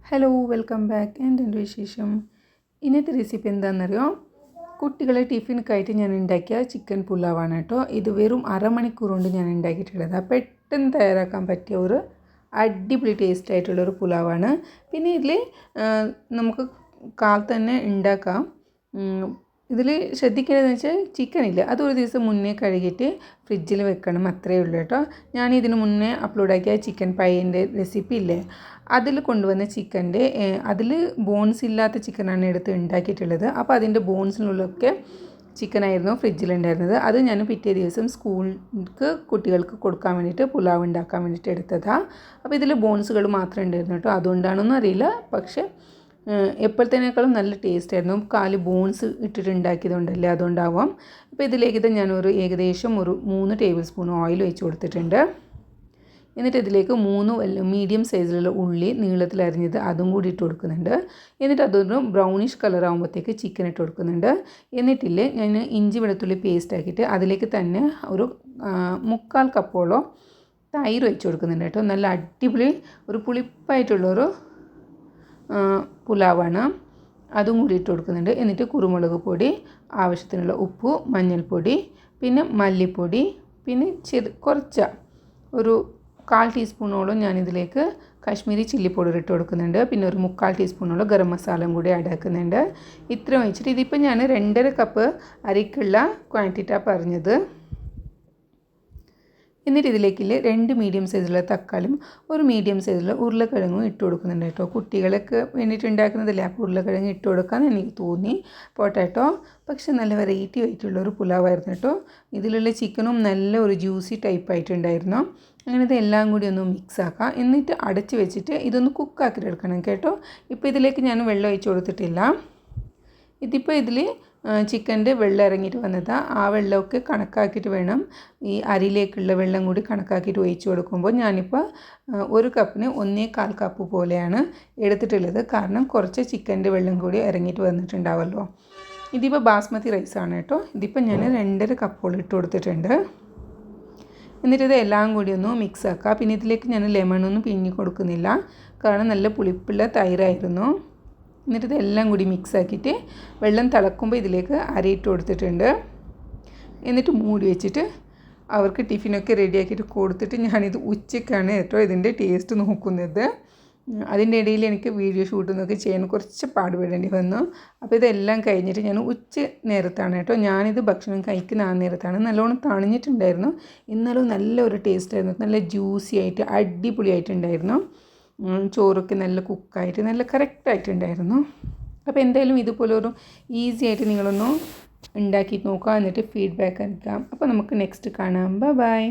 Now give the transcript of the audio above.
Hello welcome back. എന്തുണ്ട് വിശേഷം? ഇന്നത്തെ റെസിപ്പി എന്താണെന്നറിയോ? കുട്ടികളെ ടിഫിനൊക്കെയായിട്ട് ഞാൻ ഉണ്ടാക്കിയ ചിക്കൻ പുലാവാണ് കേട്ടോ. ഇത് വെറും അരമണിക്കൂർ കൊണ്ട് ഞാൻ ഉണ്ടാക്കിയിട്ടുള്ളത്. പെട്ടെന്ന് തയ്യാറാക്കാൻ പറ്റിയ ഒരു അടിപൊളി ടേസ്റ്റ് ആയിട്ടുള്ളൊരു പുലാവാണ്. പിന്നെ ഇതിൽ നമുക്ക് കാലത്ത് തന്നെ ഉണ്ടാക്കാം. ഇതിൽ ശ്രദ്ധിക്കേണ്ടതെന്ന് വെച്ചാൽ ചിക്കനില്ല, അതൊരു ദിവസം മുന്നേ കഴുകിയിട്ട് ഫ്രിഡ്ജിൽ വെക്കണം, അത്രയേ ഉള്ളൂ കേട്ടോ. ഞാൻ ഇതിന് മുന്നേ അപ്ലോഡാക്കിയ ചിക്കൻ പൈൻ്റെ റെസിപ്പി ഇല്ലേ, അതിൽ കൊണ്ടുവന്ന ചിക്കൻ്റെ അതിൽ ബോൺസ് ഇല്ലാത്ത ചിക്കനാണ് എടുത്ത് ഉണ്ടാക്കിയിട്ടുള്ളത്. അപ്പോൾ അതിൻ്റെ ബോൺസിനുള്ളൊക്കെ ചിക്കനായിരുന്നു ഫ്രിഡ്ജിലുണ്ടായിരുന്നത്. അത് ഞാൻ പിറ്റേ ദിവസം സ്കൂൾക്ക് കുട്ടികൾക്ക് കൊടുക്കാൻ വേണ്ടിയിട്ട് പുലാവ് ഉണ്ടാക്കാൻ വേണ്ടിയിട്ട് എടുത്തതാണ്. അപ്പോൾ ഇതിൽ ബോൺസുകൾ മാത്രമേ ഉണ്ടായിരുന്നു കേട്ടോ. അതുകൊണ്ടാണെന്നൊന്നും അറിയില്ല, പക്ഷേ എപ്പോഴത്തേനേക്കാളും നല്ല ടേസ്റ്റ് ആയിരുന്നു. കാല് ബോൺസ് ഇട്ടിട്ട് ഉണ്ടാക്കിയതുകൊണ്ടല്ലേ, അതുകൊണ്ടാവാം. അപ്പോൾ ഇതിലേക്ക് ഞാനൊരു ഏകദേശം ഒരു 3 ടേബിൾ സ്പൂൺ ഓയിൽ ഒഴിച്ച് കൊടുത്തിട്ടുണ്ട്. എന്നിട്ട് ഇതിലേക്ക് 3 മീഡിയം സൈസിലുള്ള ഉള്ളി നീളത്തിൽ അരിഞ്ഞത് അതും കൂടി ഇട്ട് കൊടുക്കുന്നുണ്ട്. എന്നിട്ട് അതൊരു ബ്രൗണിഷ് കളർ ആകുമ്പോഴത്തേക്ക് ചിക്കൻ ഇട്ട് കൊടുക്കുന്നുണ്ട്. എന്നിട്ടില്ലേ ഞാൻ ഇഞ്ചി വെളുത്തുള്ളി പേസ്റ്റ് ആക്കിയിട്ട് അതിലേക്ക് തന്നെ ഒരു 3/4 കപ്പോളം തൈര് ഒഴിച്ച് കൊടുക്കുന്നുണ്ട് കേട്ടോ. നല്ല അടിപൊളി ഒരു പുളിപ്പായിട്ടുള്ളൊരു പുലാവാണ്. അതും കൂടി ഇട്ട് കൊടുക്കുന്നുണ്ട്. എന്നിട്ട് കുരുമുളക് പൊടി, ആവശ്യത്തിനുള്ള ഉപ്പ്, മഞ്ഞൾപ്പൊടി, പിന്നെ മല്ലിപ്പൊടി, പിന്നെ കുറച്ച് ഒരു 1/4 ടീസ്പൂണോളം ഞാനിതിലേക്ക് കാശ്മീരി ചില്ലി പൗഡർ ഇട്ട് കൊടുക്കുന്നുണ്ട്. പിന്നെ ഒരു 3/4 ടീസ്പൂണോളം ഗരം മസാലയും കൂടി ആഡ് ആക്കുന്നുണ്ട്. ഇത്രയും വെച്ചിട്ട് ഇതിപ്പോൾ ഞാൻ 2.5 കപ്പ് അരിക്കുള്ള ക്വാണ്ടിറ്റിയാണ് പറഞ്ഞത്. എന്നിട്ട് ഇതിലേക്കില്ലേ 2 മീഡിയം സൈസിലുള്ള തക്കാളിയും ഒരു മീഡിയം സൈസിലുള്ള ഉരുളക്കിഴങ്ങും ഇട്ട് കൊടുക്കുന്നുണ്ട് കേട്ടോ. കുട്ടികളൊക്കെ വേണ്ടിയിട്ട് ഉണ്ടാക്കുന്നതല്ലേ, അപ്പോൾ ഉരുളക്കിഴങ്ങ് ഇട്ട് കൊടുക്കാമെന്ന് എനിക്ക് തോന്നി. പൊട്ടാറ്റോ പക്ഷെ നല്ല വെറൈറ്റി ആയിട്ടുള്ളൊരു പുലാവായിരുന്നു കേട്ടോ. ഇതിലുള്ള ചിക്കനും നല്ല ഒരു ജ്യൂസി ടൈപ്പ് ആയിട്ടുണ്ടായിരുന്നു. അങ്ങനെ ഇതെല്ലാം കൂടി ഒന്ന് മിക്സ് ആക്കാം. എന്നിട്ട് അടച്ച് വെച്ചിട്ട് ഇതൊന്ന് കുക്കാക്കിയിട്ട് എടുക്കണം കേട്ടോ. ഇപ്പോൾ ഇതിലേക്ക് ഞാൻ വെള്ളം ഒഴിച്ച് കൊടുത്തിട്ടില്ല. ഇതിപ്പോൾ ഇതിൽ ചിക്കൻ്റെ വെള്ളം ഇറങ്ങിയിട്ട് വന്നതാണ്. ആ വെള്ളമൊക്കെ കണക്കാക്കിയിട്ട് വേണം ഈ അരിയിലേക്കുള്ള വെള്ളം കൂടി കണക്കാക്കിയിട്ട് ഒഴിച്ച് കൊടുക്കുമ്പോൾ. ഞാനിപ്പോൾ 1 കപ്പിന് 1.25 കപ്പ് പോലെയാണ് എടുത്തിട്ടുള്ളത്. കാരണം കുറച്ച് ചിക്കൻ്റെ വെള്ളം കൂടി ഇറങ്ങിയിട്ട് വന്നിട്ടുണ്ടാവുമല്ലോ. ഇതിപ്പോൾ ബാസ്മതി റൈസാണ് കേട്ടോ. ഇതിപ്പോൾ ഞാൻ 2.5 കപ്പോളം ഇട്ട് കൊടുത്തിട്ടുണ്ട്. എന്നിട്ട് ഇത് എല്ലാം കൂടി ഒന്ന് മിക്സ് ആക്കുക. പിന്നെ ഇതിലേക്ക് ഞാൻ ലെമണൊന്നും പിഴിഞ്ഞ് കൊടുക്കുന്നില്ല, കാരണം നല്ല പുളിപ്പുള്ള തൈരായിരുന്നു. എന്നിട്ട് ഇതെല്ലാം കൂടി മിക്സ് ആക്കിയിട്ട് വെള്ളം തിളക്കുമ്പോൾ ഇതിലേക്ക് അരിയിട്ട് കൊടുത്തിട്ടുണ്ട്. എന്നിട്ട് മൂടി വെച്ചിട്ട് അവർക്ക് ടിഫിനൊക്കെ റെഡിയാക്കിയിട്ട് കൊടുത്തിട്ട് ഞാനിത് ഉച്ചയ്ക്കാണ് കേട്ടോ ഇതിൻ്റെ ടേസ്റ്റ് നോക്കുന്നത്. അതിൻ്റെ ഇടയിൽ എനിക്ക് വീഡിയോ ഷൂട്ടൊക്കെ ചെയ്യാൻ കുറച്ച് പാടുപെടേണ്ടി വന്നു. അപ്പോൾ ഇതെല്ലാം കഴിഞ്ഞിട്ട് ഞാൻ ഉച്ച നേരത്താണ് കേട്ടോ ഞാനിത് ഭക്ഷണം കഴിക്കുന്ന ആ നേരത്താണ്. നല്ലോണം തണിഞ്ഞിട്ടുണ്ടായിരുന്നു, എന്നാലും നല്ലൊരു ടേസ്റ്റായിരുന്നു. നല്ല ജ്യൂസി ആയിട്ട് അടിപൊളിയായിട്ടുണ്ടായിരുന്നു. ചോറൊക്കെ നല്ല കുക്കായിട്ട് നല്ല കറക്റ്റായിട്ടുണ്ടായിരുന്നു. അപ്പോൾ എന്തായാലും ഇതുപോലെ ഒരു ഈസി ആയിട്ട് നിങ്ങളൊന്ന് ഉണ്ടാക്കി നോക്കുക, എന്നിട്ട് ഫീഡ്ബാക്ക് അറിയിക്കാം. അപ്പോൾ നമുക്ക് നെക്സ്റ്റ് കാണാം. ബൈ.